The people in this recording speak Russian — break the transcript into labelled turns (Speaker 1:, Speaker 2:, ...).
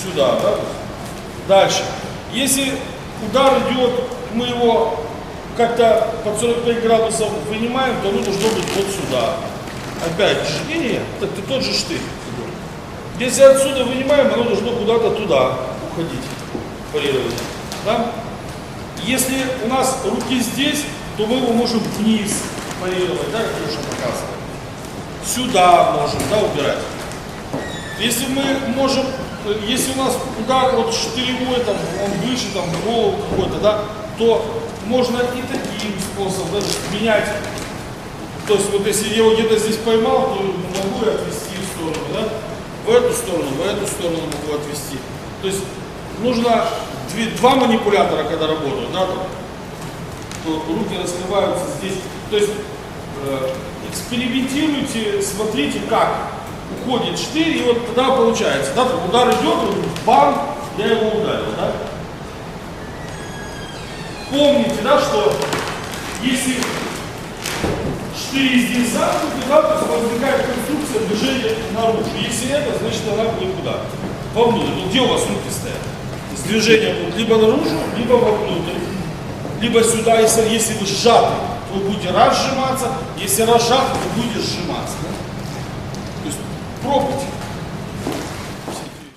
Speaker 1: сюда, да? Дальше. Если удар идет, мы его как-то под 45 градусов вынимаем, то оно должно быть вот сюда. Опять же, это тот же штырь. Если отсюда вынимаем, оно должно куда-то туда уходить, парировать. Да? Если у нас руки здесь, то мы его можем вниз парировать, да, как я уже показывал. Сюда можем, да, убирать. Если мы можем, если у нас удар вот штыревой, там, он выше, там, голову какой-то, да, то можно и таким способом, да, менять. То есть вот если я его где-то здесь поймал, то могу я отвести в сторону, да, в эту сторону могу отвести. То есть нужно два манипулятора, когда работают, да, то руки раскрываются здесь. То есть экспериментируйте, смотрите, как уходит штырь, и вот тогда получается, да, удар идет, бам, я его ударил, да. Помните, да, что если штырь здесь замкнутый, да, то возникает конструкция движения наружу. Если это, значит она будет куда? Вовнутрь. Ну, где у вас руки стоят? То есть движение будет либо наружу, либо вовнутрь. Либо сюда, если вы сжаты, вы будете разжиматься, если разжаты, вы будете сжиматься. Да? То есть пробуйте.